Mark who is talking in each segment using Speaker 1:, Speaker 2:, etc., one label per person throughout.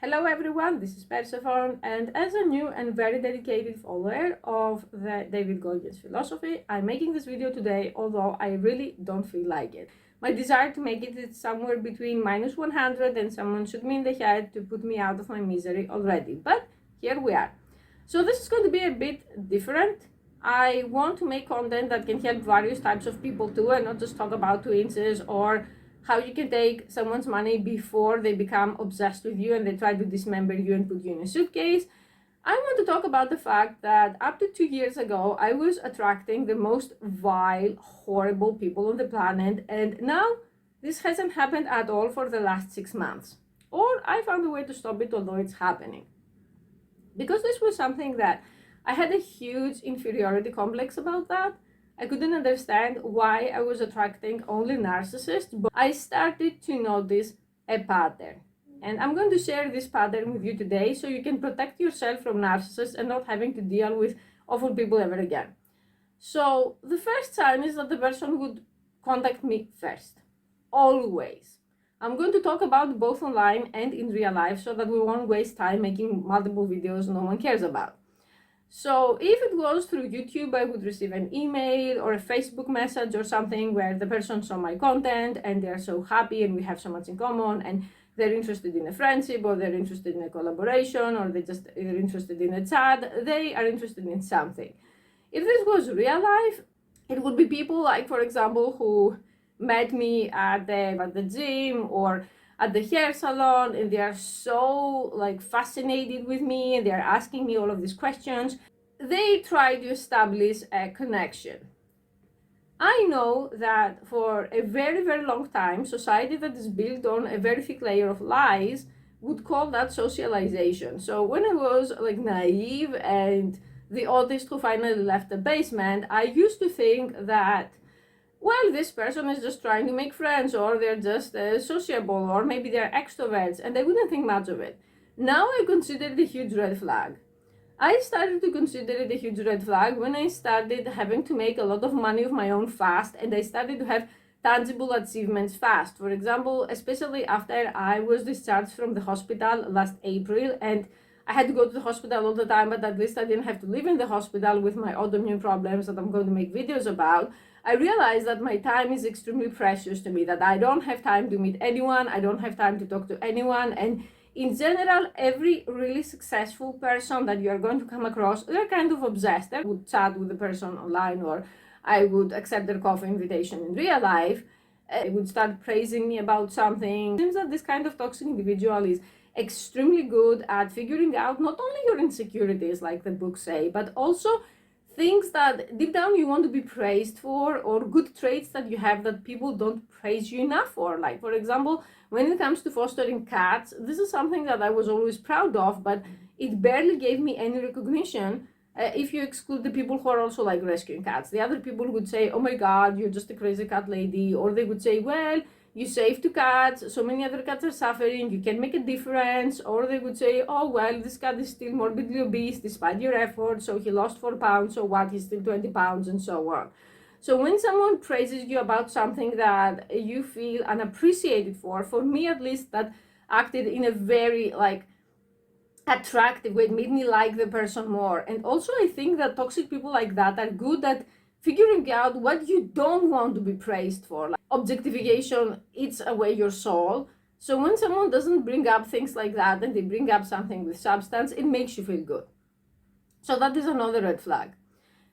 Speaker 1: Hello everyone, this is Persephone, and as a new and very dedicated follower of the David Goggins philosophy, I'm making this video today, although I really don't feel like it. My desire to make it is somewhere between minus 100 and someone shoot me in the head to put me out of my misery already, but here we are. So this is going to be a bit different. I want to make content that can help various types of people too, and not just talk about twinses or how you can take someone's money before they become obsessed with you and they try to dismember you and put you in a suitcase. I want to talk about the fact that up to 2 years ago, I was attracting the most vile, horrible people on the planet, and now this hasn't happened at all for the last 6 months. Or I found a way to stop it, although it's happening. Because this was something that I had a huge inferiority complex about that. I couldn't understand why I was attracting only narcissists, but I started to notice a pattern. And I'm going to share this pattern with you today so you can protect yourself from narcissists and not having to deal with awful people ever again. So the first sign is that the person would contact me first, always. I'm going to talk about both online and in real life so that we won't waste time making multiple videos no one cares about. So if it was through YouTube, I would receive an email or a Facebook message or something where the person saw my content and they're so happy and we have so much in common and they're interested in a friendship or they're interested in a collaboration or they're interested in a chat. They are interested in something. If this was real life, it would be people like, for example, who met me at the gym or at the hair salon, and they are so fascinated with me and they're asking me all of these questions. They try to establish a connection. I know that for a very, very long time, society that is built on a very thick layer of lies would call that socialization. So when I was naive and the autist who finally left the basement, I used to think that, well, this person is just trying to make friends, or they're just sociable, or maybe they're extroverts, and I wouldn't think much of it. Now I consider it a huge red flag. I started to consider it a huge red flag when I started having to make a lot of money of my own fast, and I started to have tangible achievements fast. For example, especially after I was discharged from the hospital last April, and I had to go to the hospital all the time, but at least I didn't have to live in the hospital with my autoimmune problems that I'm going to make videos about. I realized that my time is extremely precious to me, that I don't have time to meet anyone, I don't have time to talk to anyone, and in general, every really successful person that you are going to come across, they're kind of obsessed. I would chat with the person online, or I would accept their coffee invitation in real life. They would start praising me about something. It seems that this kind of toxic individual is extremely good at figuring out not only your insecurities, like the books say, but also things that deep down you want to be praised for, or good traits that you have that people don't praise you enough for. Like, for example, when it comes to fostering cats, this is something that I was always proud of, but it barely gave me any recognition if you exclude the people who are also rescuing cats. The other people would say, oh my God, you're just a crazy cat lady. Or they would say, well, you saved 2 cats, so many other cats are suffering, you can make a difference. Or they would say, oh well, this cat is still morbidly obese despite your efforts, so he lost 4 pounds, so what, he's still 20 pounds, and so on. So when someone praises you about something that you feel unappreciated for me at least, that acted in a very attractive way. It made me like the person more. And also I think that toxic people like that are good at figuring out what you don't want to be praised for. Like objectification eats away your soul. So when someone doesn't bring up things like that and they bring up something with substance, it makes you feel good. So that is another red flag.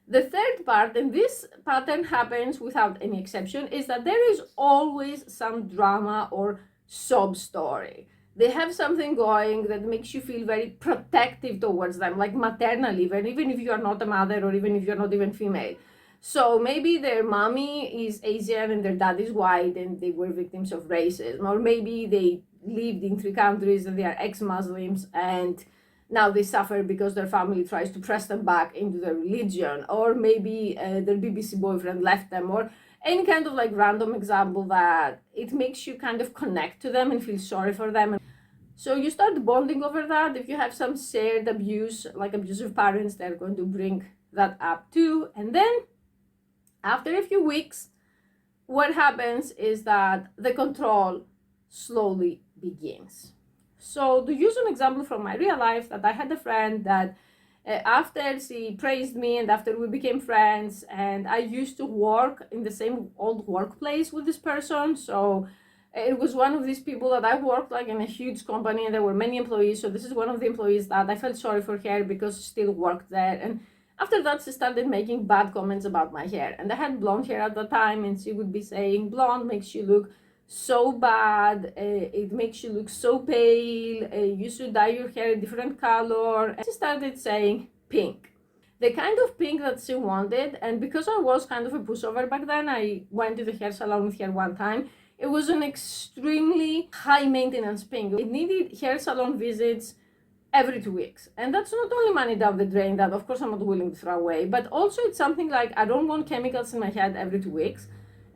Speaker 1: The third part, and this pattern happens without any exception, is that there is always some drama or sob story. They have something going that makes you feel very protective towards them, like maternal even if you are not a mother, or even if you're not even female. So maybe their mommy is Asian and their dad is white and they were victims of racism. Or maybe they lived in 3 countries and they are ex-Muslims and now they suffer because their family tries to press them back into their religion. Or maybe their BBC boyfriend left them, or any kind of random example that it makes you kind of connect to them and feel sorry for them. So you start bonding over that. If you have some shared abuse, like abusive parents, they're going to bring that up too. And then after a few weeks, what happens is that the control slowly begins. So to use an example from my real life, that I had a friend that after she praised me and after we became friends, and I used to work in the same old workplace with this person. So it was one of these people that I worked like in a huge company and there were many employees. So this is one of the employees that I felt sorry for her because she still worked there. And after that, she started making bad comments about my hair. And I had blonde hair at the time, and she would be saying, blonde makes you look so bad, it makes you look so pale, you should dye your hair a different color. And she started saying pink, the kind of pink that she wanted. And because I was kind of a pushover back then, I went to the hair salon with her one time. It was an extremely high maintenance pink. It needed hair salon visits every 2 weeks. And that's not only money down the drain that of course I'm not willing to throw away, but also it's something like I don't want chemicals in my head every 2 weeks.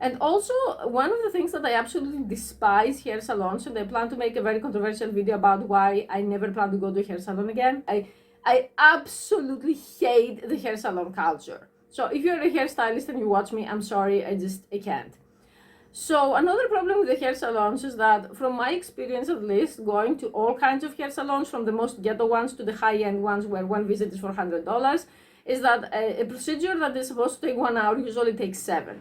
Speaker 1: And also one of the things that I absolutely despise hair salons, and I plan to make a very controversial video about why I never plan to go to a hair salon again. I absolutely hate the hair salon culture. So if you're a hairstylist and you watch me, I'm sorry, I can't. So another problem with the hair salons is that, from my experience at least, going to all kinds of hair salons, from the most ghetto ones to the high-end ones where one visit is for $100, is that a procedure that is supposed to take 1 hour usually takes 7.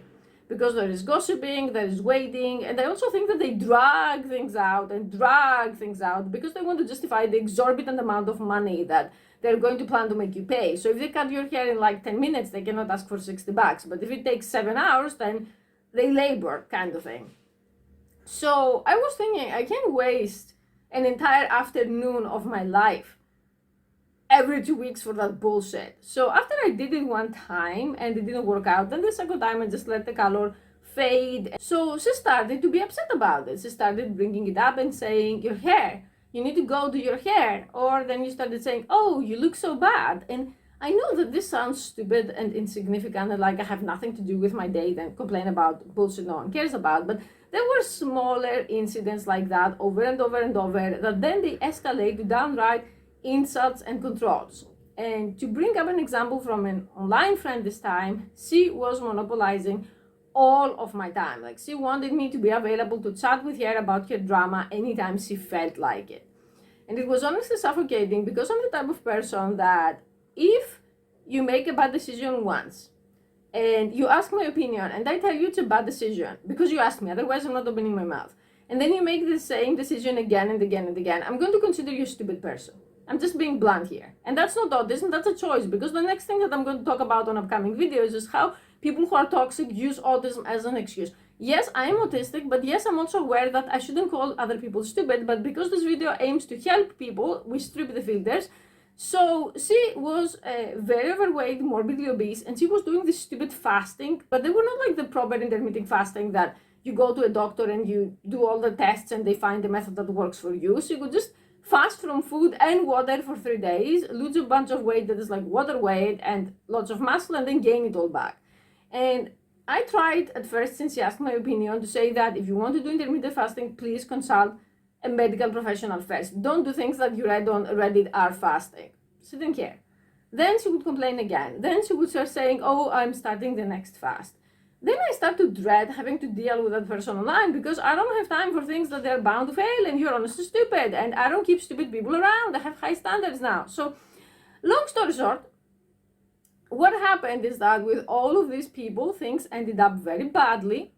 Speaker 1: Because there is gossiping, there is waiting, and I also think that they drag things out because they want to justify the exorbitant amount of money that they're going to plan to make you pay. So if they cut your hair in like 10 minutes, they cannot ask for $60. But if it takes 7 hours, then they labor, kind of thing. So I was thinking, I can't waste an entire afternoon of my life every 2 weeks for that bullshit. So after I did it one time and it didn't work out, then the second time I just let the color fade. So she started to be upset about it. She started bringing it up and saying, your hair, you need to go do your hair. Or then you started saying, oh, you look so bad. And I know that this sounds stupid and insignificant and like I have nothing to do with my day than complain about bullshit no one cares about, but there were smaller incidents like that over and over and over that then they escalate to downright insults and controls. And to bring up an example from an online friend this time, she was monopolizing all of my time. Like, she wanted me to be available to chat with her about her drama anytime she felt like it. And it was honestly suffocating because I'm the type of person that if you make a bad decision once and you ask my opinion and I tell you it's a bad decision because you asked me, otherwise I'm not opening my mouth, and then you make the same decision again and again and again, I'm going to consider you a stupid person. I'm just being blunt here. And that's not autism, that's a choice, because the next thing that I'm going to talk about on upcoming videos is how people who are toxic use autism as an excuse. Yes, I am autistic, but yes, I'm also aware that I shouldn't call other people stupid, but because this video aims to help people, we strip the filters. So she was very overweight, morbidly obese, and she was doing this stupid fasting, but they were not like the proper intermittent fasting that you go to a doctor and you do all the tests and they find the method that works for you. So you could just fast from food and water for 3 days, lose a bunch of weight that is like water weight and lots of muscle, and then gain it all back. And I tried at first, since she asked my opinion, to say that if you want to do intermittent fasting, please consult a medical professional first. Don't do things that you read on Reddit are fasting. She didn't care. Then she would complain again. Then she would start saying, oh, I'm starting the next fast. Then I start to dread having to deal with that person online because I don't have time for things that they're bound to fail and you're honestly stupid. And I don't keep stupid people around. I have high standards now. So long story short, what happened is that with all of these people, things ended up very badly.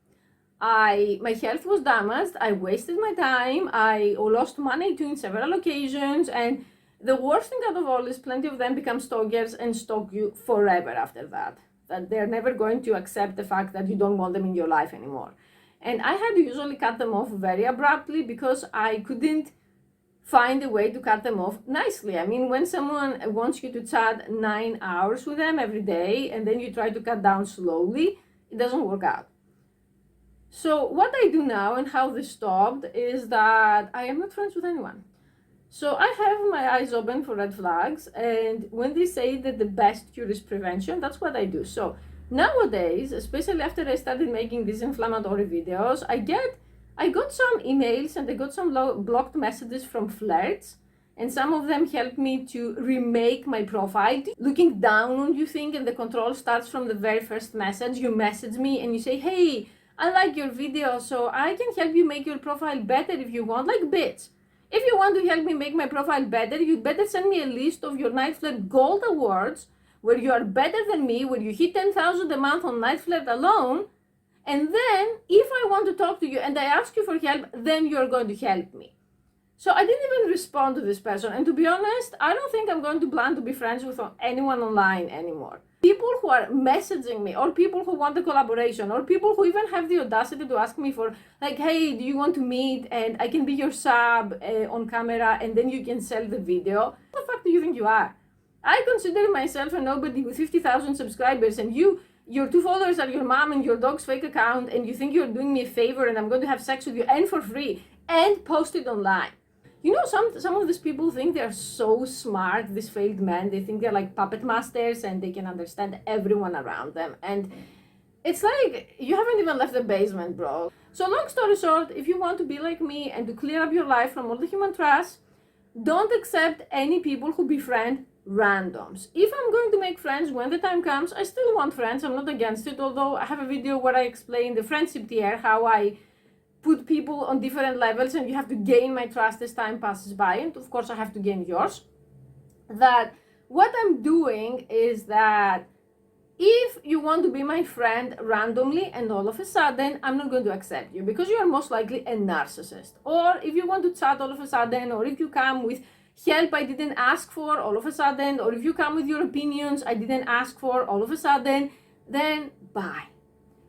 Speaker 1: My health was damaged, I wasted my time, I lost money too in several occasions, and the worst thing out of all is plenty of them become stalkers and stalk you forever after that. That they're never going to accept the fact that you don't want them in your life anymore. And I had to usually cut them off very abruptly because I couldn't find a way to cut them off nicely. I mean, when someone wants you to chat 9 hours with them every day and then you try to cut down slowly, it doesn't work out. So what I do now and how this stopped is that I am not friends with anyone. So I have my eyes open for red flags, and when they say that the best cure is prevention, that's what I do. So nowadays, especially after I started making these inflammatory videos, I got some emails and I got some blocked messages from flirts, and some of them helped me to remake my profile. Looking down on you thing, and the control starts from the very first message. You message me and you say, hey, I like your video, so I can help you make your profile better if you want, like, bitch. If you want to help me make my profile better, you'd better send me a list of your Night Flirt Gold Awards, where you are better than me, where you hit 10,000 a month on Night Flirt alone. And then, if I want to talk to you and I ask you for help, then you're going to help me. So I didn't even respond to this person. And to be honest, I don't think I'm going to plan to be friends with anyone online anymore. People who are messaging me, or people who want a collaboration, or people who even have the audacity to ask me for, like, hey, do you want to meet? And I can be your sub on camera, and then you can sell the video. What the fuck do you think you are? I consider myself a nobody with 50,000 subscribers, and your 2 followers are your mom and your dog's fake account, and you think you're doing me a favor and I'm going to have sex with you, and for free, and post it online. You know, some of these people think they're so smart, these failed men. They think they're like puppet masters and they can understand everyone around them. And it's like, you haven't even left the basement, bro. So long story short, if you want to be like me and to clear up your life from all the human trash, don't accept any people who befriend randoms. If I'm going to make friends when the time comes, I still want friends. I'm not against it, although I have a video where I explain the friendship tier, how I put people on different levels and you have to gain my trust as time passes by, and of course I have to gain yours. That what I'm doing is that if you want to be my friend randomly and all of a sudden, I'm not going to accept you because you are most likely a narcissist. Or if you want to chat all of a sudden, or if you come with help I didn't ask for all of a sudden, or if you come with your opinions I didn't ask for all of a sudden, then bye.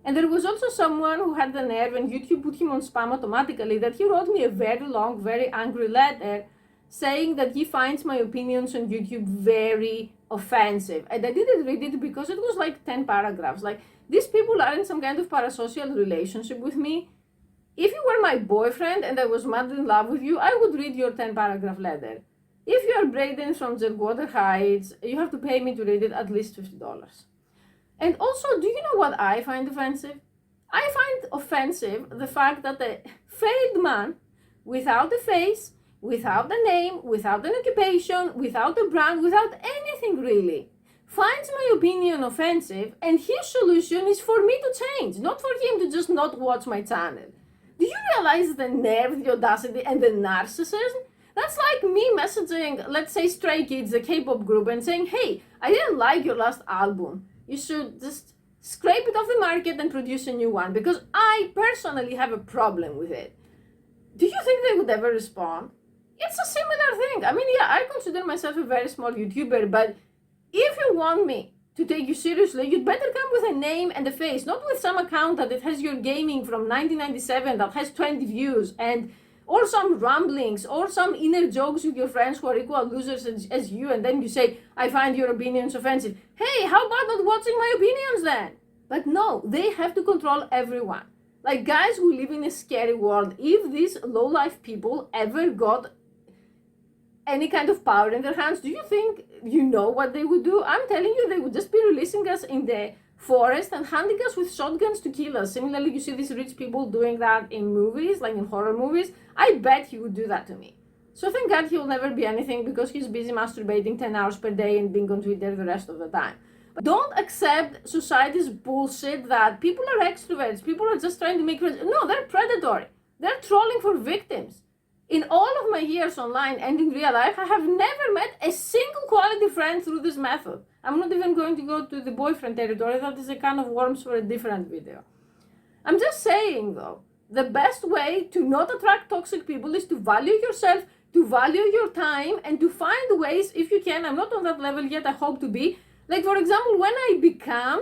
Speaker 1: And there was also someone who had the nerve, and YouTube put him on spam automatically, that he wrote me a very long, very angry letter saying that he finds my opinions on YouTube very offensive. And I didn't read it because it was like 10 paragraphs. Like, these people are in some kind of parasocial relationship with me. If you were my boyfriend and I was madly in love with you, I would read your 10-paragraph letter. If you are Braden from Zerwater Heights, you have to pay me to read it at least $50. And also, do you know what I find offensive? I find offensive the fact that a failed man, without a face, without a name, without an occupation, without a brand, without anything really, finds my opinion offensive, and his solution is for me to change, not for him to just not watch my channel. Do you realize the nerve, the audacity, and the narcissism? That's like me messaging, let's say, Stray Kids, the K-pop group, and saying, hey, I didn't like your last album. You should just scrape it off the market and produce a new one, because I personally have a problem with it. Do you think they would ever respond? It's a similar thing. I mean, yeah, I consider myself a very small YouTuber, but if you want me to take you seriously, you'd better come with a name and a face, not with some account that it has your gaming from 1997 that has 20 views, and or some ramblings, or some inner jokes with your friends who are equal losers as you, and then you say, I find your opinions offensive. Hey, how about not watching my opinions then? But no, they have to control everyone. Like, guys, we live in a scary world. If these low-life people ever got any kind of power in their hands, do you think you know what they would do? I'm telling you, they would just be releasing us in the forest and hunting us with shotguns to kill us. Similarly, you see these rich people doing that in movies, like in horror movies. I bet he would do that to me. So thank God he will never be anything, because he's busy masturbating 10 hours per day and being on Twitter the rest of the time. But don't accept society's bullshit that people are extroverts, people are just trying to make friends. No, they're predatory. They're trolling for victims. In all of my years online and in real life, I have never met a single quality friend through this method. I'm not even going to go to the boyfriend territory. That is a can of worms for a different video. I'm just saying, though, the best way to not attract toxic people is to value yourself, to value your time, and to find ways, if you can. I'm not on that level yet, I hope to be. Like, for example, when I become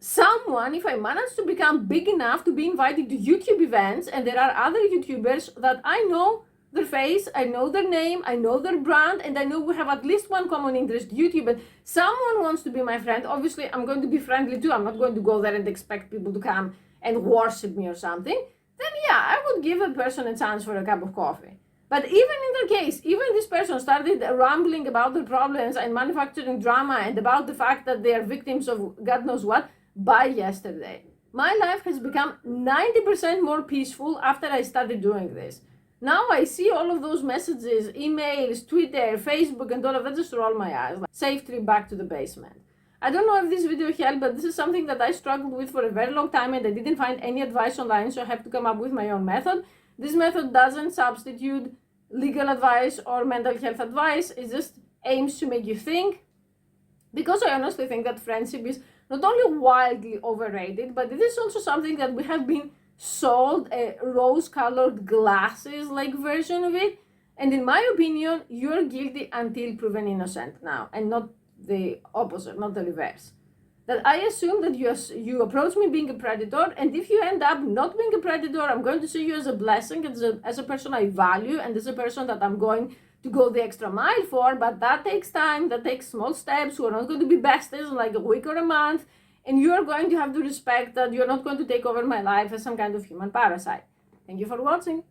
Speaker 1: someone, if I manage to become big enough to be invited to YouTube events, and there are other YouTubers that I know their face, I know their name, I know their brand, and I know we have at least one common interest, YouTube, and someone wants to be my friend, obviously I'm going to be friendly too. I'm not going to go there and expect people to come and worship me or something. Then yeah, I would give a person a chance for a cup of coffee. But even in their case, even this person started rambling about their problems and manufacturing drama and about the fact that they are victims of God knows what, by yesterday. My life has become 90% more peaceful after I started doing this. Now I see all of those messages, emails, Twitter, Facebook, and all of that, just roll my eyes. Like, safe trip back to the basement. I don't know if this video helped, but this is something that I struggled with for a very long time, and I didn't find any advice online, so I have to come up with my own method. This method doesn't substitute legal advice or mental health advice. It just aims to make you think, because I honestly think that friendship is not only wildly overrated, but it is also something that we have been sold a rose-colored glasses like version of it. And in my opinion, you're guilty until proven innocent now, and not the opposite, not the reverse. That I assume that you approach me being a predator, and if you end up not being a predator, I'm going to see you as a blessing, as a person I value, and as a person that I'm going to go the extra mile for. But that takes time, that takes small steps. We're not going to be besties in like a week or a month, and you're going to have to respect that you're not going to take over my life as some kind of human parasite. Thank you for watching.